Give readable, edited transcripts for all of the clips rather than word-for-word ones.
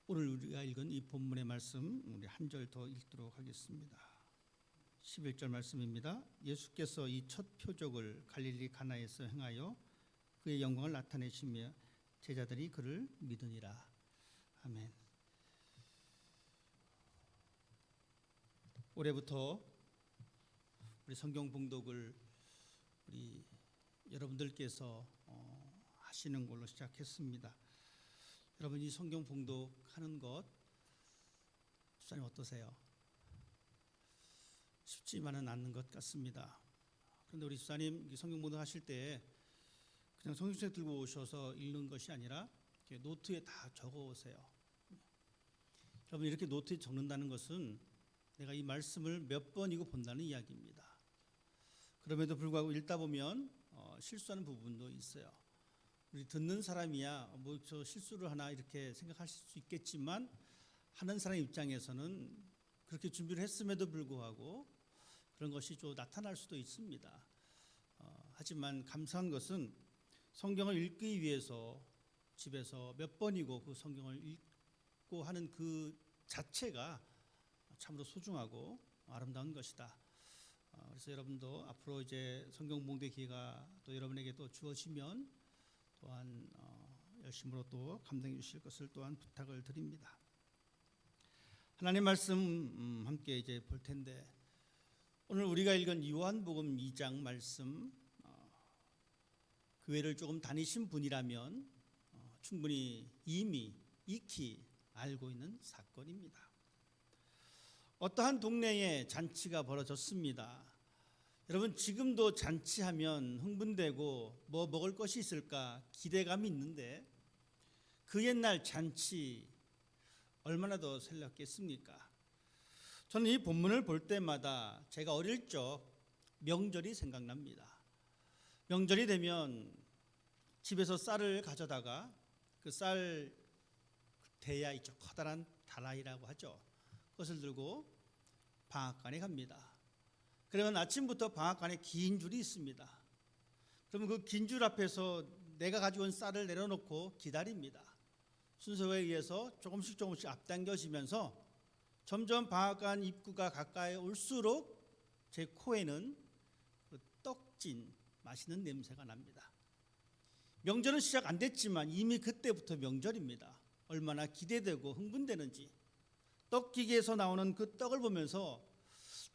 오늘 우리가 읽은 이 본문의 말씀 우리 한 절 더 읽도록 하겠습니다. 11절 말씀입니다. 예수께서 이 첫 표적을 갈릴리 가나에서 행하여 그의 영광을 나타내시며 제자들이 그를 믿으니라. 아멘. 올해부터 우리 성경 봉독을 우리 여러분들께서 하시는 걸로 시작했습니다. 여러분, 이 성경 봉독하는 것 집사님 어떠세요? 쉽지만은 않는 것 같습니다. 그런데 우리 집사님 성경 봉독 하실 때 그냥 성경책 들고 오셔서 읽는 것이 아니라 이렇게 노트에 다 적어 오세요. 여러분, 이렇게 노트에 적는다는 것은 내가 이 말씀을 몇 번이고 본다는 이야기입니다. 그럼에도 불구하고 읽다 보면 실수하는 부분도 있어요. 우리 듣는 사람이야 뭐 저 실수를 하나 이렇게 생각하실 수 있겠지만 하는 사람 입장에서는 그렇게 준비를 했음에도 불구하고 그런 것이 좀 나타날 수도 있습니다. 하지만 감사한 것은 성경을 읽기 위해서 집에서 몇 번이고 그 성경을 읽고 하는 그 자체가 참으로 소중하고 아름다운 것이다. 그래서 여러분도 앞으로 이제 성경 봉독 기회가 또 여러분에게 또 주어지면 또한 열심으로 또 감당해 주실 것을 또한 부탁을 드립니다. 하나님 말씀 함께 이제 볼 텐데 오늘 우리가 읽은 요한복음 2장 말씀 교회를 조금 다니신 분이라면 충분히 이미 익히 알고 있는 사건입니다. 어떠한 동네에 잔치가 벌어졌습니다. 여러분, 지금도 잔치하면 흥분되고 뭐 먹을 것이 있을까 기대감이 있는데 그 옛날 잔치 얼마나 더 설렜겠습니까? 저는 이 본문을 볼 때마다 제가 어릴 적 명절이 생각납니다. 명절이 되면 집에서 쌀을 가져다가 그 쌀 대야 있죠. 커다란 다라이라고 하죠. 그것을 들고 방앗간에 갑니다. 그러면 아침부터 방앗간에 긴 줄이 있습니다. 그러면 그 긴 줄 앞에서 내가 가지고 온 쌀을 내려놓고 기다립니다. 순서에 의해서 조금씩 앞당겨지면서 점점 방앗간 입구가 가까이 올수록 제 코에는 그 떡진 맛있는 냄새가 납니다. 명절은 시작 안 됐지만 이미 그때부터 명절입니다. 얼마나 기대되고 흥분되는지 떡기계에서 나오는 그 떡을 보면서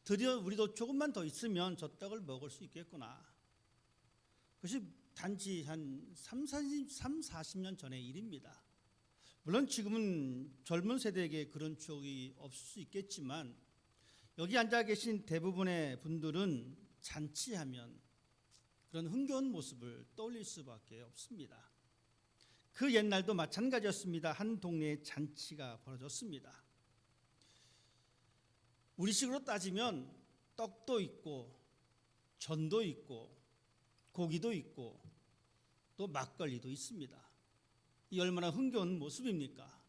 드디어 우리도 조금만 더 있으면 저 떡을 먹을 수 있겠구나. 그것이 단지 한 40년 전의 일입니다. 물론 지금은 젊은 세대에게 그런 추억이 없을 수 있겠지만 여기 앉아 계신 대부분의 분들은 잔치하면 그런 흥겨운 모습을 떠올릴 수밖에 없습니다. 그 옛날도 마찬가지였습니다. 한 동네에 잔치가 벌어졌습니다. 우리식으로 따지면 떡도 있고 전도 있고 고기도 있고 또 막걸리도 있습니다. 이 얼마나 흥겨운 모습입니까?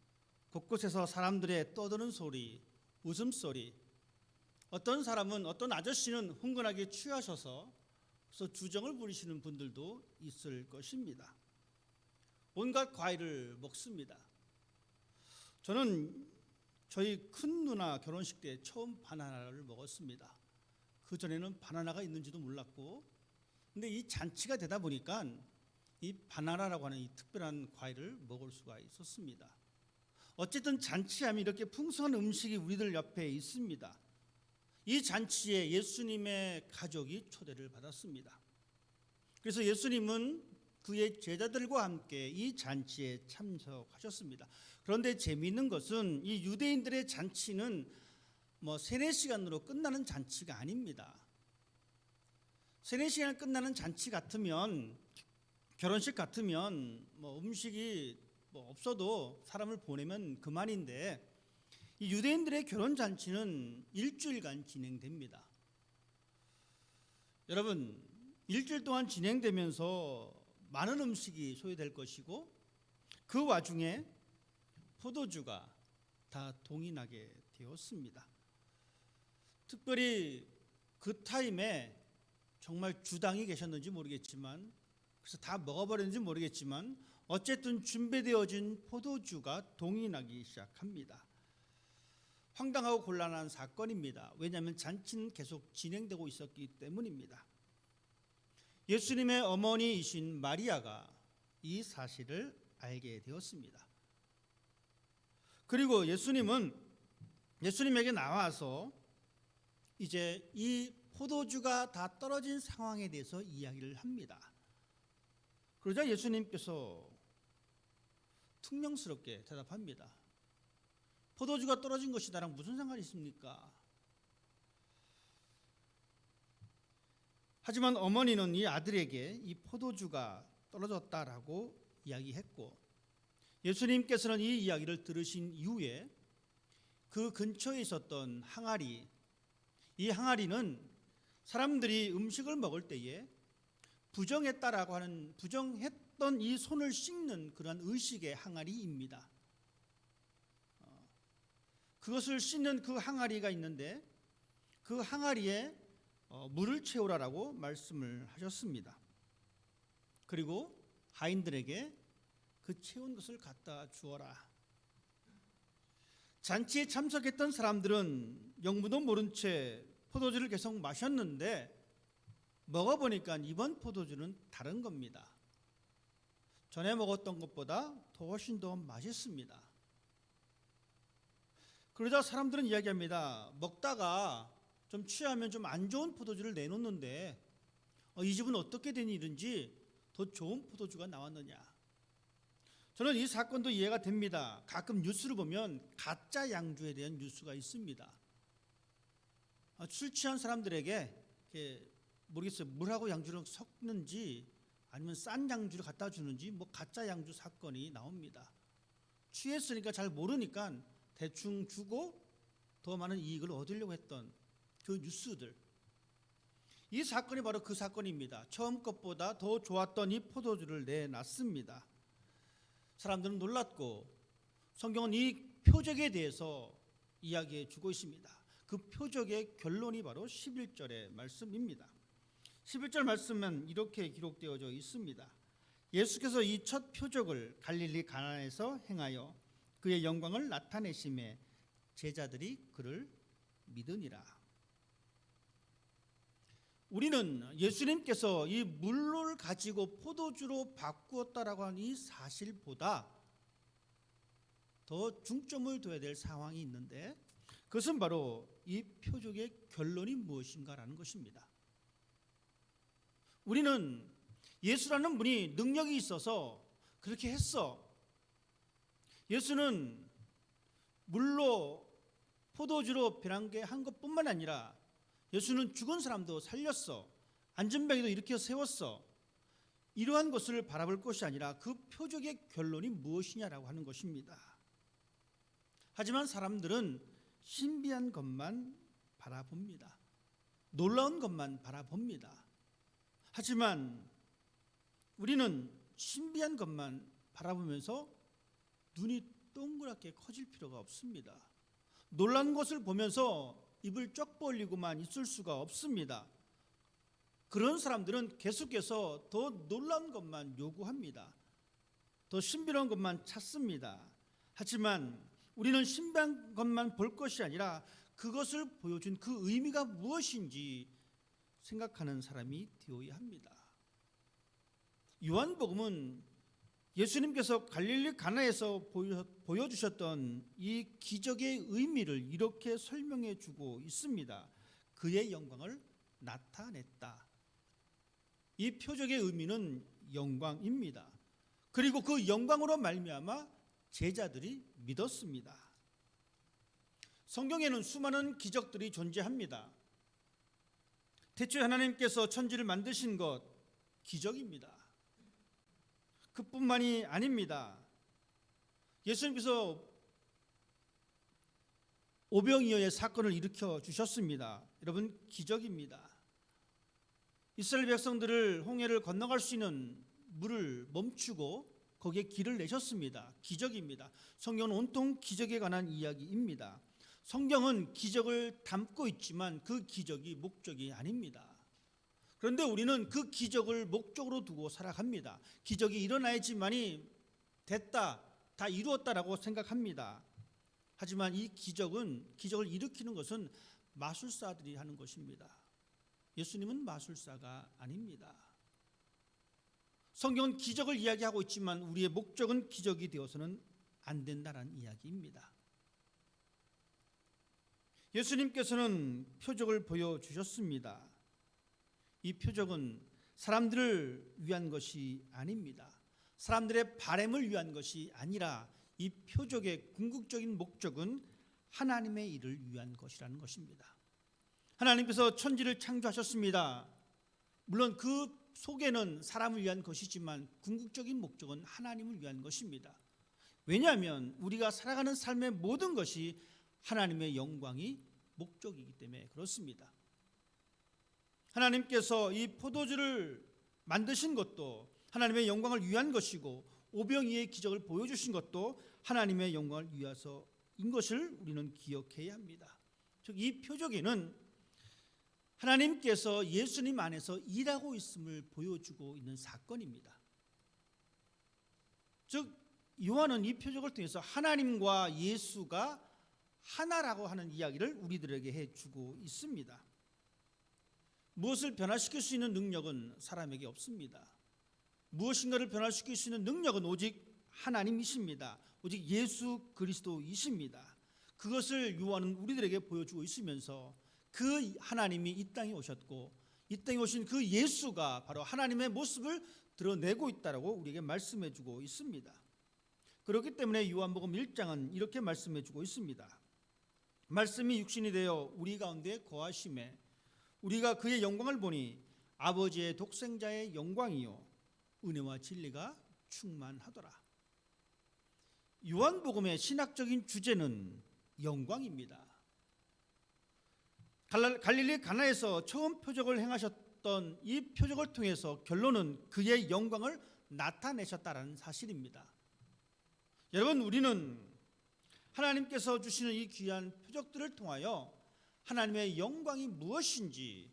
곳곳에서 사람들의 떠드는 소리, 웃음소리, 어떤 사람은 어떤 아저씨는 흥건하게 취하셔서 주정을 부리시는 분들도 있을 것입니다. 온갖 과일을 먹습니다. 저는 저희 큰 누나 결혼식 때 처음 바나나를 먹었습니다. 그전에는 바나나가 있는지도 몰랐고, 근데 이 잔치가 되다 보니까 이 바나나라고 하는 이 특별한 과일을 먹을 수가 있었습니다. 어쨌든 잔치하면 이렇게 풍성한 음식이 우리들 옆에 있습니다. 이 잔치에 예수님의 가족이 초대를 받았습니다. 그래서 예수님은 그의 제자들과 함께 이 잔치에 참석하셨습니다. 그런데 재미있는 것은 이 유대인들의 잔치는 뭐 3-4시간으로 끝나는 잔치가 아닙니다. 3-4시간 끝나는 잔치 같으면, 결혼식 같으면 뭐 음식이 뭐 없어도 사람을 보내면 그만인데 이 유대인들의 결혼 잔치는 일주일간 진행됩니다. 여러분, 일주일 동안 진행되면서 많은 음식이 소요될 것이고 그 와중에 포도주가 다 동인하게 되었습니다. 특별히 그 타임에 정말 주당이 계셨는지 모르겠지만 그래서 다 먹어버렸는지 모르겠지만 어쨌든 준비되어진 포도주가 동이 나기 시작합니다. 황당하고 곤란한 사건입니다. 왜냐하면 잔치는 계속 진행되고 있었기 때문입니다. 예수님의 어머니이신 마리아가 이 사실을 알게 되었습니다. 그리고 예수님에게 나와서 이제 이 포도주가 다 떨어진 상황에 대해서 이야기를 합니다. 그러자 예수님께서 퉁명스럽게 대답합니다. 포도주가 떨어진 것이 나랑 무슨 상관이 있습니까? 하지만 어머니는 이 아들에게 이 포도주가 떨어졌다라고 이야기했고, 예수님께서는 이 이야기를 들으신 이후에 그 근처에 있었던 항아리, 이 항아리는 사람들이 음식을 먹을 때에 부정했던 이 손을 씻는 그런 의식의 항아리입니다. 그것을 씻는 그 항아리가 있는데 그 항아리에 물을 채우라라고 말씀을 하셨습니다. 그리고 하인들에게 그 채운 것을 갖다 주어라. 잔치에 참석했던 사람들은 영무도 모른 채 포도주를 계속 마셨는데 먹어보니까 이번 포도주는 다른 겁니다. 전에 먹었던 것보다 훨씬 더 맛있습니다. 그러자 사람들은 이야기합니다. 먹다가 좀 취하면 좀 안 좋은 포도주를 내놓는데 이 집은 어떻게 된 일인지 더 좋은 포도주가 나왔느냐. 저는 이 사건도 이해가 됩니다. 가끔 뉴스를 보면 가짜 양주에 대한 뉴스가 있습니다. 술 취한 사람들에게 모르겠어요. 물하고 양주를 섞는지 아니면 싼 양주를 갖다 주는지 가짜 양주 사건이 나옵니다. 취했으니까 잘 모르니까 대충 주고 더 많은 이익을 얻으려고 했던 그 뉴스들. 이 사건이 바로 그 사건입니다. 처음 것보다 더 좋았던 이 포도주를 내놨습니다. 사람들은 놀랐고 성경은 이 표적에 대해서 이야기해 주고 있습니다. 그 표적의 결론이 바로 11절의 말씀입니다. 11절 말씀은 이렇게 기록되어져 있습니다. 예수께서 이 첫 표적을 갈릴리 가나에서 행하여 그의 영광을 나타내심에 제자들이 그를 믿으니라. 우리는 예수님께서 이 물을 가지고 포도주로 바꾸었다라고 하는 이 사실보다 더 중점을 둬야 될 상황이 있는데, 그것은 바로 이 표적의 결론이 무엇인가라는 것입니다. 우리는 예수라는 분이 능력이 있어서 그렇게 했어. 예수는 물로 포도주로 변하게 한 것뿐만 아니라 예수는 죽은 사람도 살렸어. 안전병이도 일으켜 세웠어. 이러한 것을 바라볼 것이 아니라 그 표적의 결론이 무엇이냐라고 하는 것입니다. 하지만 사람들은 신비한 것만 바라봅니다. 놀라운 것만 바라봅니다. 하지만 우리는 신비한 것만 바라보면서 눈이 동그랗게 커질 필요가 없습니다. 놀란 것을 보면서 입을 쩍 벌리고만 있을 수가 없습니다. 그런 사람들은 계속해서 더 놀라운 것만 요구합니다. 더 신비로운 것만 찾습니다. 하지만 우리는 신비한 것만 볼 것이 아니라 그것을 보여준 그 의미가 무엇인지 생각하는 사람이 되어야 합니다. 요한복음은 예수님께서 갈릴리 가나에서 보여주셨던 이 기적의 의미를 이렇게 설명해 주고 있습니다. 그의 영광을 나타냈다. 이 표적의 의미는 영광입니다. 그리고 그 영광으로 말미암아 제자들이 믿었습니다. 성경에는 수많은 기적들이 존재합니다. 태초에 하나님께서 천지를 만드신 것 기적입니다. 그뿐만이 아닙니다. 예수님께서 오병이어의 사건을 일으켜 주셨습니다. 여러분, 기적입니다. 이스라엘 백성들을 홍해를 건너갈 수 있는 물을 멈추고 거기에 길을 내셨습니다. 기적입니다. 성경은 온통 기적에 관한 이야기입니다. 성경은 기적을 담고 있지만 그 기적이 목적이 아닙니다. 그런데 우리는 그 기적을 목적으로 두고 살아갑니다. 기적이 일어나야지만이 됐다, 다 이루었다라고 생각합니다. 하지만 이 기적을 일으키는 것은 마술사들이 하는 것입니다. 예수님은 마술사가 아닙니다. 성경은 기적을 이야기하고 있지만 우리의 목적은 기적이 되어서는 안 된다는 이야기입니다. 예수님께서는 표적을 보여주셨습니다. 이 표적은 사람들을 위한 것이 아닙니다. 사람들의 바램을 위한 것이 아니라 이 표적의 궁극적인 목적은 하나님의 일을 위한 것이라는 것입니다. 하나님께서 천지를 창조하셨습니다. 물론 그 속에는 사람을 위한 것이지만 궁극적인 목적은 하나님을 위한 것입니다. 왜냐하면 우리가 살아가는 삶의 모든 것이 하나님의 영광이 목적이기 때문에 그렇습니다. 하나님께서 이 포도주를 만드신 것도 하나님의 영광을 위한 것이고 오병이의 기적을 보여주신 것도 하나님의 영광을 위해서인 것을 우리는 기억해야 합니다. 즉 이 표적에는 하나님께서 예수님 안에서 일하고 있음을 보여주고 있는 사건입니다. 즉 요한은 이 표적을 통해서 하나님과 예수가 하나라고 하는 이야기를 우리들에게 해주고 있습니다. 무엇을 변화시킬 수 있는 능력은 사람에게 없습니다. 무엇인가를 변화시킬 수 있는 능력은 오직 하나님이십니다. 오직 예수 그리스도이십니다. 그것을 요한은 우리들에게 보여주고 있으면서 그 하나님이 이 땅에 오셨고 이 땅에 오신 그 예수가 바로 하나님의 모습을 드러내고 있다라고 우리에게 말씀해주고 있습니다. 그렇기 때문에 요한복음 1장은 이렇게 말씀해주고 있습니다. 말씀이 육신이 되어 우리 가운데 거하심에 우리가 그의 영광을 보니 아버지의 독생자의 영광이요 은혜와 진리가 충만하더라. 요한복음의 신학적인 주제는 영광입니다. 갈릴리 가나에서 처음 표적을 행하셨던 이 표적을 통해서 결론은 그의 영광을 나타내셨다는 사실입니다. 여러분, 우리는 하나님께서 주시는 이 귀한 표적들을 통하여 하나님의 영광이 무엇인지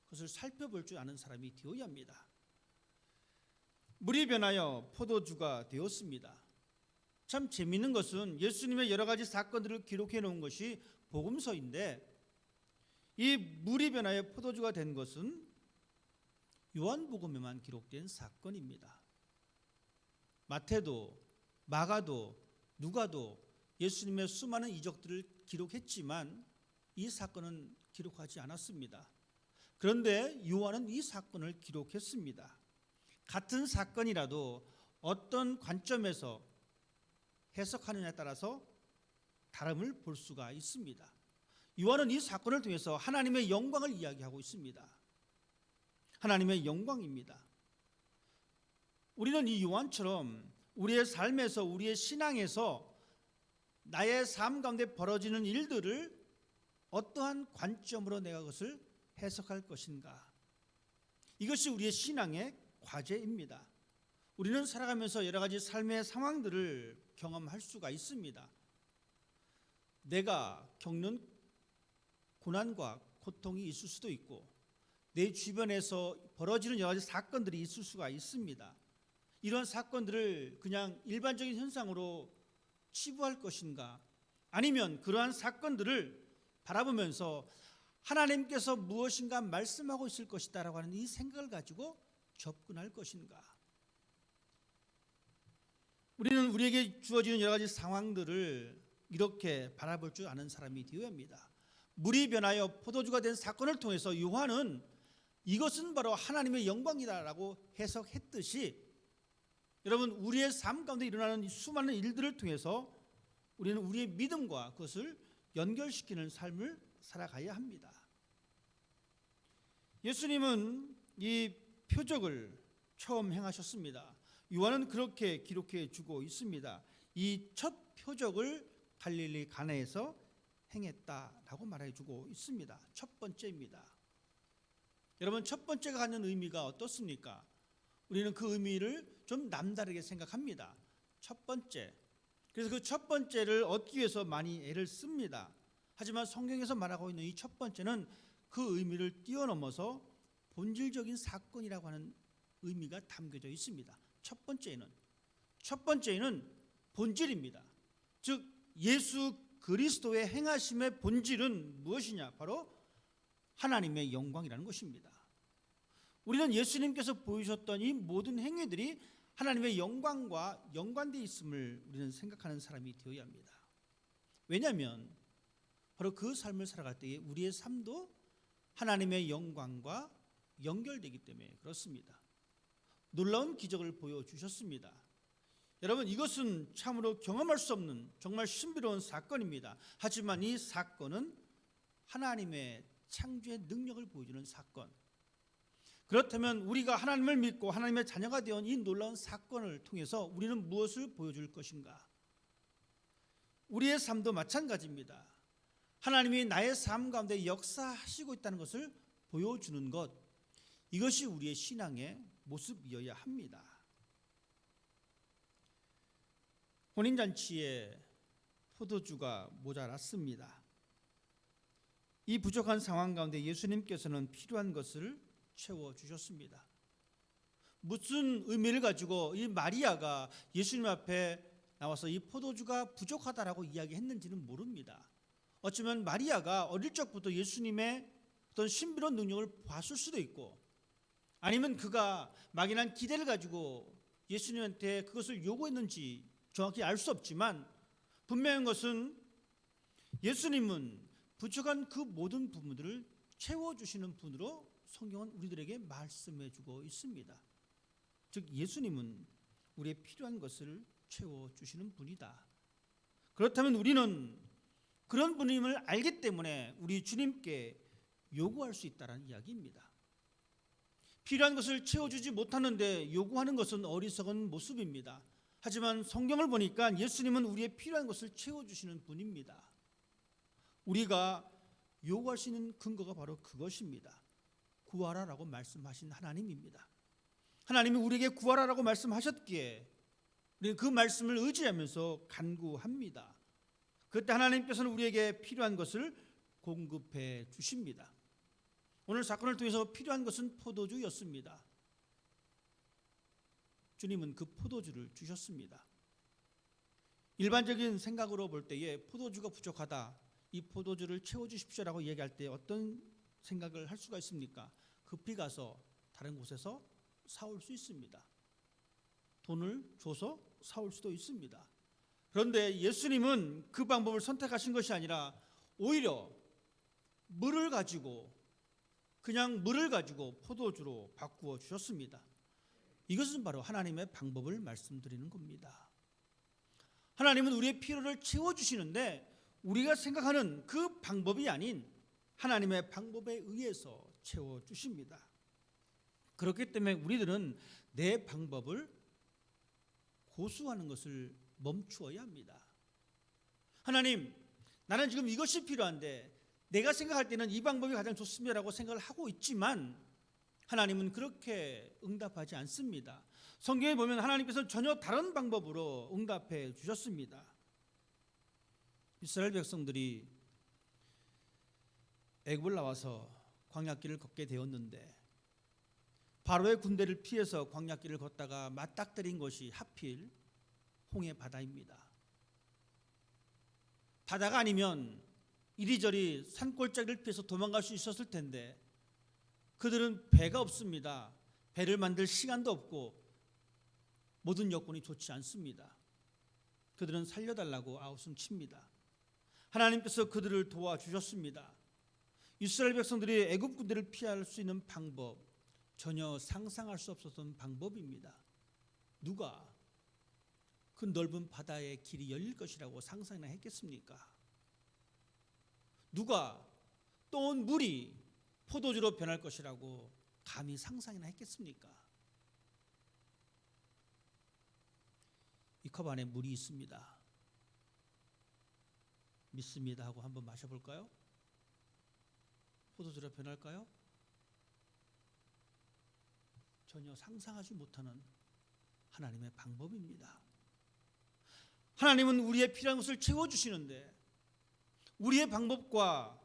그것을 살펴볼 줄 아는 사람이 되어야 합니다. 물이 변하여 포도주가 되었습니다. 참 재미있는 것은 예수님의 여러 가지 사건들을 기록해 놓은 것이 복음서인데 이 물이 변하여 포도주가 된 것은 요한복음에만 기록된 사건입니다. 마태도 마가도 누가도 예수님의 수많은 이적들을 기록했지만 이 사건은 기록하지 않았습니다. 그런데 요한은 이 사건을 기록했습니다. 같은 사건이라도 어떤 관점에서 해석하느냐에 따라서 다름을 볼 수가 있습니다. 요한은 이 사건을 통해서 하나님의 영광을 이야기하고 있습니다. 하나님의 영광입니다. 우리는 이 요한처럼 우리의 삶에서 우리의 신앙에서 나의 삶 가운데 벌어지는 일들을 어떠한 관점으로 내가 그것을 해석할 것인가? 이것이 우리의 신앙의 과제입니다. 우리는 살아가면서 여러 가지 삶의 상황들을 경험할 수가 있습니다. 내가 겪는 고난과 고통이 있을 수도 있고 내 주변에서 벌어지는 여러 가지 사건들이 있을 수가 있습니다. 이런 사건들을 그냥 일반적인 현상으로 치부할 것인가? 아니면 그러한 사건들을 바라보면서 하나님께서 무엇인가 말씀하고 있을 것이다라고 하는 이 생각을 가지고 접근할 것인가? 우리는 우리에게 주어지는 여러 가지 상황들을 이렇게 바라볼 줄 아는 사람이 되어야 합니다. 물이 변하여 포도주가 된 사건을 통해서 요한은 이것은 바로 하나님의 영광이다라고 해석했듯이 여러분 우리의 삶 가운데 일어나는 수많은 일들을 통해서 우리는 우리의 믿음과 그것을 연결시키는 삶을 살아가야 합니다. 예수님은 이 표적을 처음 행하셨습니다. 요한은 그렇게 기록해 주고 있습니다. 이 첫 표적을 갈릴리 가나에서 행했다라고 말해 주고 있습니다. 첫 번째입니다. 여러분 첫 번째가 갖는 의미가 어떻습니까? 우리는 그 의미를 좀 남다르게 생각합니다. 첫 번째. 그래서 그 첫 번째를 얻기 위해서 많이 애를 씁니다. 하지만 성경에서 말하고 있는 이 첫 번째는 그 의미를 뛰어넘어서 본질적인 사건이라고 하는 의미가 담겨져 있습니다. 첫 번째는 본질입니다. 즉 예수 그리스도의 행하심의 본질은 무엇이냐? 바로 하나님의 영광이라는 것입니다. 우리는 예수님께서 보여주셨던 이 모든 행위들이 하나님의 영광과 연관되어 있음을 우리는 생각하는 사람이 되어야 합니다. 왜냐하면 바로 그 삶을 살아갈 때에 우리의 삶도 하나님의 영광과 연결되기 때문에 그렇습니다. 놀라운 기적을 보여주셨습니다. 여러분, 이것은 참으로 경험할 수 없는 정말 신비로운 사건입니다. 하지만 이 사건은 하나님의 창조의 능력을 보여주는 사건. 그렇다면 우리가 하나님을 믿고 하나님의 자녀가 되어 이 놀라운 사건을 통해서 우리는 무엇을 보여줄 것인가? 우리의 삶도 마찬가지입니다. 하나님이 나의 삶 가운데 역사하시고 있다는 것을 보여주는 것, 이것이 우리의 신앙의 모습이어야 합니다. 혼인잔치에 포도주가 모자랐습니다. 이 부족한 상황 가운데 예수님께서는 필요한 것을 채워주셨습니다. 무슨 의미를 가지고 이 마리아가 예수님 앞에 나와서 이 포도주가 부족하다라고 이야기했는지는 모릅니다. 어쩌면 마리아가 어릴 적부터 예수님의 어떤 신비로운 능력을 봤을 수도 있고, 아니면 그가 막연한 기대를 가지고 예수님한테 그것을 요구했는지 정확히 알 수 없지만, 분명한 것은 예수님은 부족한 그 모든 부분들을 채워주시는 분으로 성경은 우리들에게 말씀해주고 있습니다. 즉 예수님은 우리의 필요한 것을 채워주시는 분이다. 그렇다면 우리는 그런 분임을 알기 때문에 우리 주님께 요구할 수 있다는 이야기입니다. 필요한 것을 채워주지 못하는데 요구하는 것은 어리석은 모습입니다. 하지만 성경을 보니까 예수님은 우리의 필요한 것을 채워주시는 분입니다. 우리가 요구할 수 있는 근거가 바로 그것입니다. 구하라라고 말씀하신 하나님입니다. 하나님이 우리에게 구하라라고 말씀하셨기에 우리는 그 말씀을 의지하면서 간구합니다. 그때 하나님께서는 우리에게 필요한 것을 공급해 주십니다. 오늘 사건을 통해서 필요한 것은 포도주였습니다. 주님은 그 포도주를 주셨습니다. 일반적인 생각으로 볼 때에 포도주가 부족하다, 이 포도주를 채워주십시오라고 얘기할 때 어떤 생각을 할 수가 있습니까? 급히 가서 다른 곳에서 사올 수 있습니다. 돈을 줘서 사올 수도 있습니다. 그런데 예수님은 그 방법을 선택하신 것이 아니라 오히려 그냥 물을 가지고 포도주로 바꾸어 주셨습니다. 이것은 바로 하나님의 방법을 말씀드리는 겁니다. 하나님은 우리의 필요를 채워주시는데 우리가 생각하는 그 방법이 아닌 하나님의 방법에 의해서 채워주십니다. 그렇기 때문에 우리들은 내 방법을 고수하는 것을 멈추어야 합니다. 하나님, 나는 지금 이것이 필요한데 내가 생각할 때는 이 방법이 가장 좋습니다라고 생각을 하고 있지만 하나님은 그렇게 응답하지 않습니다. 성경에 보면 하나님께서 전혀 다른 방법으로 응답해 주셨습니다. 이스라엘 백성들이 애굽을 나와서 광야길을 걷게 되었는데 바로의 군대를 피해서 광야길을 걷다가 맞닥뜨린 것이 하필 홍해 바다입니다. 바다가 아니면 이리저리 산골짜기를 피해서 도망갈 수 있었을 텐데 그들은 배가 없습니다. 배를 만들 시간도 없고 모든 여건이 좋지 않습니다. 그들은 살려달라고 아우성 칩니다. 하나님께서 그들을 도와주셨습니다. 이스라엘 백성들이 애굽 군대를 피할 수 있는 방법, 전혀 상상할 수 없었던 방법입니다. 누가 그 넓은 바다의 길이 열릴 것이라고 상상이나 했겠습니까? 누가 또 온 물이 포도주로 변할 것이라고 감히 상상이나 했겠습니까? 이 컵 안에 물이 있습니다. 믿습니다 하고 한번 마셔볼까요? 포도주로 변할까요? 전혀 상상하지 못하는 하나님의 방법입니다. 하나님은 우리의 필요한 것을 채워주시는데 우리의 방법과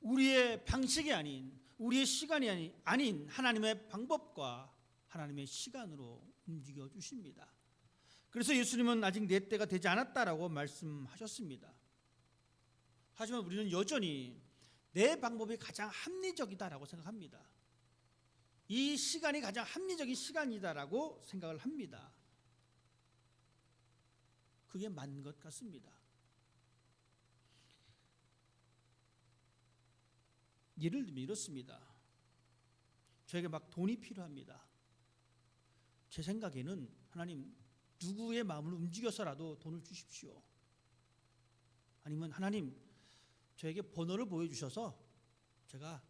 우리의 방식이 아닌 우리의 시간이 아닌 하나님의 방법과 하나님의 시간으로 움직여 주십니다. 그래서 예수님은 아직 내 때가 되지 않았다라고 말씀하셨습니다. 하지만 우리는 여전히 내 방법이 가장 합리적이다라고 생각합니다. 이 시간이 가장 합리적인 시간이다라고 생각을 합니다. 그게 맞는 것 같습니다. 예를 들면 이렇습니다. 저에게 막 돈이 필요합니다. 제 생각에는 하나님 누구의 마음을 움직여서라도 돈을 주십시오. 아니면 하나님 저에게 번호를 보여주셔서 제가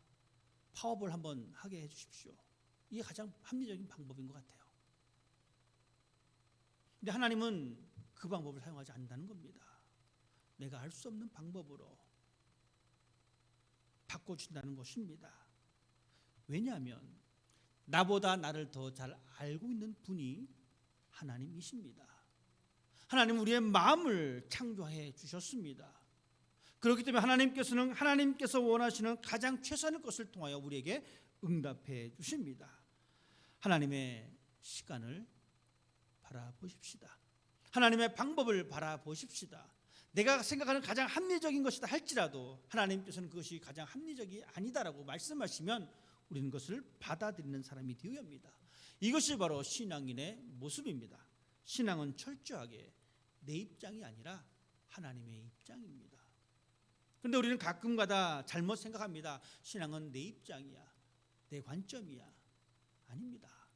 파업을 한번 하게 해주십시오. 이게 가장 합리적인 방법인 것 같아요. 근데 하나님은 그 방법을 사용하지 않는다는 겁니다. 내가 알 수 없는 방법으로 바꿔준다는 것입니다. 왜냐하면 나보다 나를 더 잘 알고 있는 분이 하나님이십니다. 하나님 우리의 마음을 창조해 주셨습니다. 그렇기 때문에 하나님께서는 하나님께서 원하시는 가장 최선의 것을 통하여 우리에게 응답해 주십니다. 하나님의 시간을 바라보십시다. 하나님의 방법을 바라보십시다. 내가 생각하는 가장 합리적인 것이다 할지라도 하나님께서는 그것이 가장 합리적이 아니다라고 말씀하시면 우리는 그것을 받아들이는 사람이 되어야 합니다. 이것이 바로 신앙인의 모습입니다. 신앙은 철저하게 내 입장이 아니라 하나님의 입장입니다. 그런데 우리는 가끔가다 잘못 생각합니다. 신앙은 내 입장이야, 내 관점이야. 아닙니다.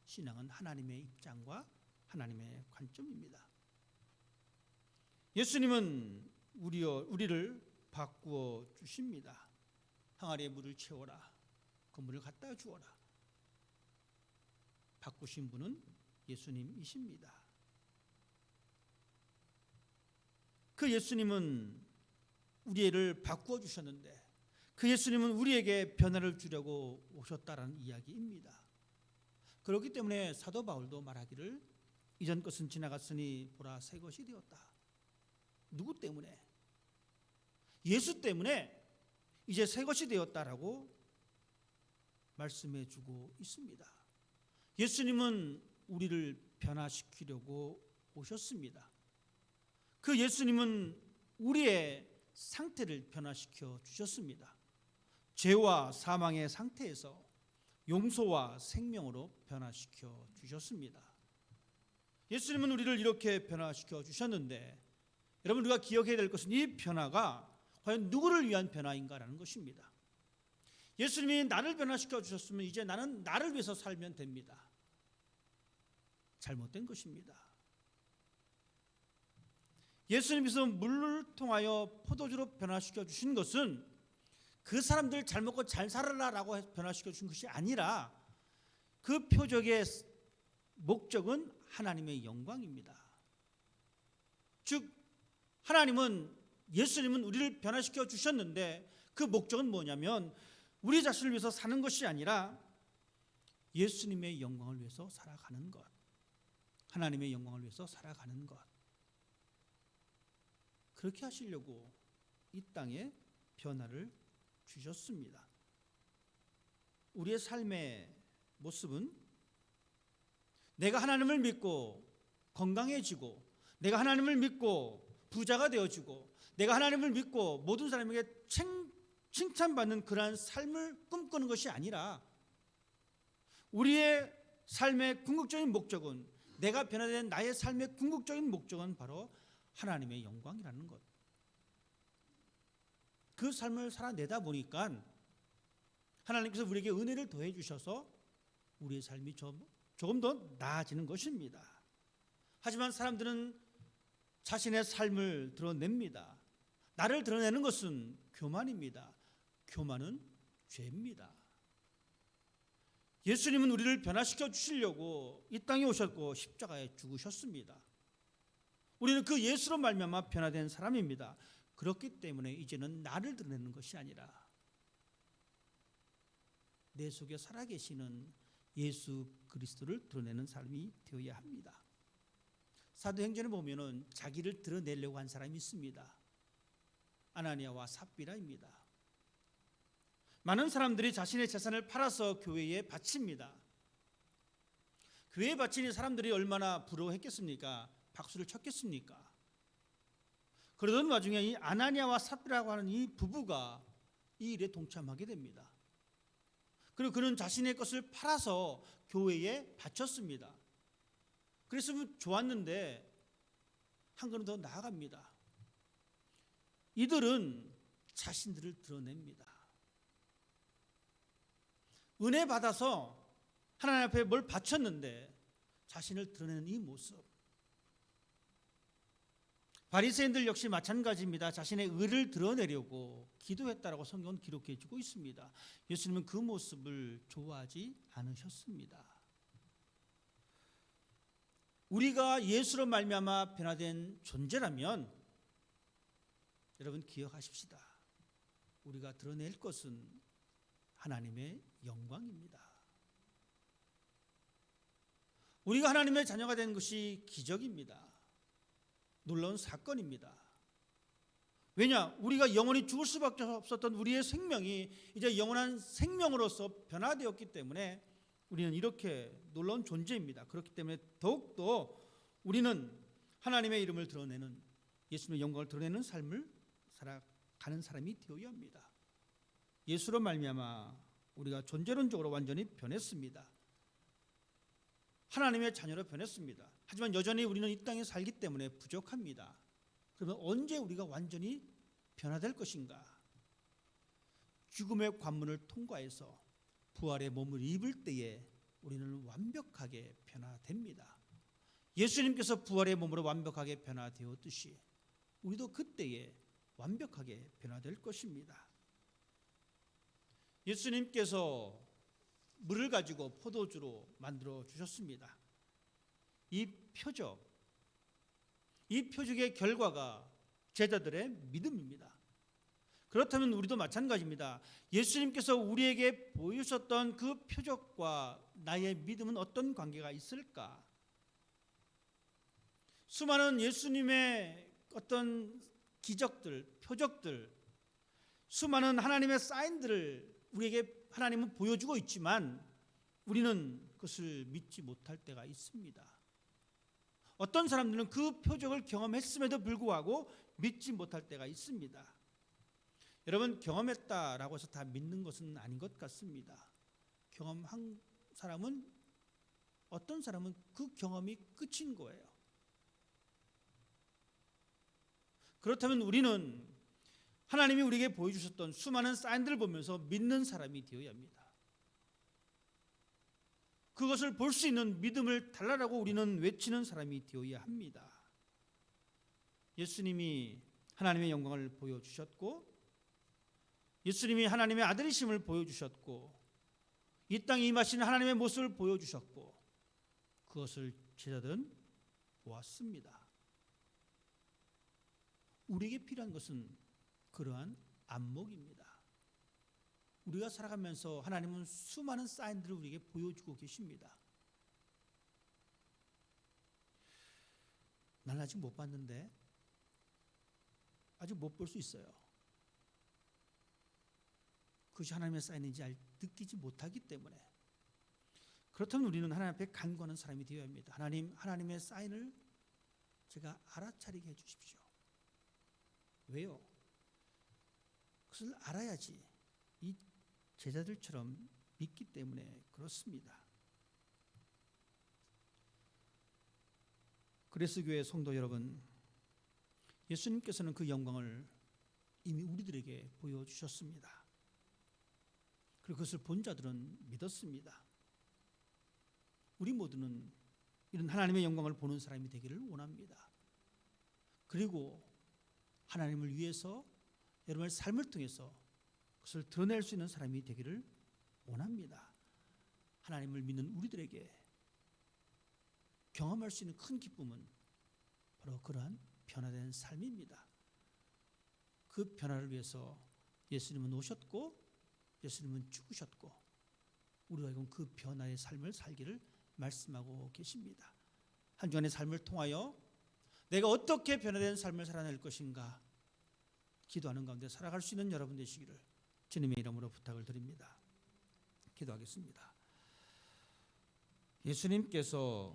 신앙은 하나님의 입장과 하나님의 관점입니다. 예수님은 우리를 바꾸어 주십니다. 항아리에 물을 채워라. 그 물을 갖다 주어라. 바꾸신 분은 예수님이십니다. 그 예수님은 우리를 바꾸어 주셨는데 그 예수님은 우리에게 변화를 주려고 오셨다라는 이야기입니다. 그렇기 때문에 사도 바울도 말하기를 이전 것은 지나갔으니 보라 새 것이 되었다. 누구 때문에? 예수 때문에 이제 새 것이 되었다라고 말씀해 주고 있습니다. 예수님은 우리를 변화시키려고 오셨습니다. 그 예수님은 우리의 상태를 변화시켜 주셨습니다. 죄와 사망의 상태에서 용서와 생명으로 변화시켜 주셨습니다. 예수님은 우리를 이렇게 변화시켜 주셨는데 여러분 우리가 기억해야 될 것은 이 변화가 과연 누구를 위한 변화인가라는 것입니다. 예수님이 나를 변화시켜 주셨으면 이제 나는 나를 위해서 살면 됩니다. 잘못된 것입니다. 예수님께서 물을 통하여 포도주로 변화시켜 주신 것은 그 사람들 잘 먹고 잘 살아라라고 변화시켜 주신 것이 아니라 그 표적의 목적은 하나님의 영광입니다. 즉 예수님은 우리를 변화시켜 주셨는데 그 목적은 뭐냐면 우리 자신을 위해서 사는 것이 아니라 예수님의 영광을 위해서 살아가는 것, 하나님의 영광을 위해서 살아가는 것. 그렇게 하시려고 이 땅에 변화를 주셨습니다. 우리의 삶의 모습은 내가 하나님을 믿고 건강해지고 내가 하나님을 믿고 부자가 되어지고 내가 하나님을 믿고 모든 사람에게 칭찬받는 그러한 삶을 꿈꾸는 것이 아니라 우리의 삶의 궁극적인 목적은 내가 변화된 나의 삶의 궁극적인 목적은 바로 하나님의 영광이라는 것. 그 삶을 살아내다 보니까 하나님께서 우리에게 은혜를 더해 주셔서 우리의 삶이 조금 더 나아지는 것입니다. 하지만 사람들은 자신의 삶을 드러냅니다. 나를 드러내는 것은 교만입니다. 교만은 죄입니다. 예수님은 우리를 변화시켜 주시려고 이 땅에 오셨고 십자가에 죽으셨습니다. 우리는 그 예수로 말미암아 변화된 사람입니다. 그렇기 때문에 이제는 나를 드러내는 것이 아니라 내 속에 살아계시는 예수 그리스도를 드러내는 삶이 되어야 합니다. 사도행전에 보면은 자기를 드러내려고 한 사람이 있습니다. 아나니아와 삽비라입니다. 많은 사람들이 자신의 재산을 팔아서 교회에 바칩니다. 교회에 바치니 사람들이 얼마나 부러워했겠습니까? 박수를 쳤겠습니까? 그러던 와중에 이 아나니아와 삽비라고 하는 이 부부가 이 일에 동참하게 됩니다. 그리고 그는 자신의 것을 팔아서 교회에 바쳤습니다. 그랬으면 좋았는데 한 걸음 더 나아갑니다. 이들은 자신들을 드러냅니다. 은혜 받아서 하나님 앞에 뭘 바쳤는데 자신을 드러내는 이 모습. 바리새인들 역시 마찬가지입니다. 자신의 의를 드러내려고 기도했다라고 성경은 기록해 주고 있습니다. 예수님은 그 모습을 좋아하지 않으셨습니다. 우리가 예수로 말미암아 변화된 존재라면 여러분 기억하십시다. 우리가 드러낼 것은 하나님의 영광입니다. 우리가 하나님의 자녀가 된 것이 기적입니다. 놀라운 사건입니다. 왜냐? 우리가 영원히 죽을 수밖에 없었던 우리의 생명이 이제 영원한 생명으로서 변화되었기 때문에 우리는 이렇게 놀라운 존재입니다. 그렇기 때문에 더욱더 우리는 하나님의 이름을 드러내는, 예수님의 영광을 드러내는 삶을 살아가는 사람이 되어야 합니다. 예수로 말미암아 우리가 존재론적으로 완전히 변했습니다. 하나님의 자녀로 변했습니다. 하지만 여전히 우리는 이 땅에 살기 때문에 부족합니다. 그러면 언제 우리가 완전히 변화될 것인가? 죽음의 관문을 통과해서 부활의 몸을 입을 때에 우리는 완벽하게 변화됩니다. 예수님께서 부활의 몸으로 완벽하게 변화되었듯이 우리도 그때에 완벽하게 변화될 것입니다. 예수님께서 물을 가지고 포도주로 만들어 주셨습니다. 이 표적의 결과가 제자들의 믿음입니다. 그렇다면 우리도 마찬가지입니다. 예수님께서 우리에게 보여주셨던 그 표적과 나의 믿음은 어떤 관계가 있을까? 수많은 예수님의 어떤 기적들, 표적들, 수많은 하나님의 사인들을 우리에게 하나님은 보여주고 있지만 우리는 그것을 믿지 못할 때가 있습니다. 어떤 사람들은 그 표적을 경험했음에도 불구하고 믿지 못할 때가 있습니다. 여러분, 경험했다라고 해서 다 믿는 것은 아닌 것 같습니다. 경험한 사람은, 어떤 사람은 그 경험이 끝인 거예요. 그렇다면 우리는 하나님이 우리에게 보여주셨던 수많은 사인들을 보면서 믿는 사람이 되어야 합니다. 그것을 볼 수 있는 믿음을 달라라고 우리는 외치는 사람이 되어야 합니다. 예수님이 하나님의 영광을 보여주셨고, 예수님이 하나님의 아들이심을 보여주셨고, 이 땅에 임하신 하나님의 모습을 보여주셨고, 그것을 제자들은 보았습니다. 우리에게 필요한 것은 그러한 안목입니다. 우리가 살아가면서 하나님은 수많은 사인들을 우리에게 보여주고 계십니다. 난 아직 못 봤는데, 아직 못 볼 수 있어요. 그것이 하나님의 사인인지 느끼지 못하기 때문에. 그렇다면 우리는 하나님 앞에 간구하는 사람이 되어야 합니다. 하나님, 하나님의 사인을 제가 알아차리게 해주십시오. 왜요? 그것을 알아야지 이 제자들처럼 믿기 때문에 그렇습니다. 그레스 교회 성도 여러분, 예수님께서는 그 영광을 이미 우리들에게 보여주셨습니다. 그리고 그것을 본 자들은 믿었습니다. 우리 모두는 이런 하나님의 영광을 보는 사람이 되기를 원합니다. 그리고 하나님을 위해서 여러분의 삶을 통해서 그것을 드러낼 수 있는 사람이 되기를 원합니다. 하나님을 믿는 우리들에게 경험할 수 있는 큰 기쁨은 바로 그러한 변화된 삶입니다. 그 변화를 위해서 예수님은 오셨고 예수님은 죽으셨고 우리가 이건 그 변화의 삶을 살기를 말씀하고 계십니다. 한 주간의 삶을 통하여 내가 어떻게 변화된 삶을 살아낼 것인가 기도하는 가운데 살아갈 수 있는 여러분 되시기를 주님의 이름으로 부탁을 드립니다. 기도하겠습니다. 예수님께서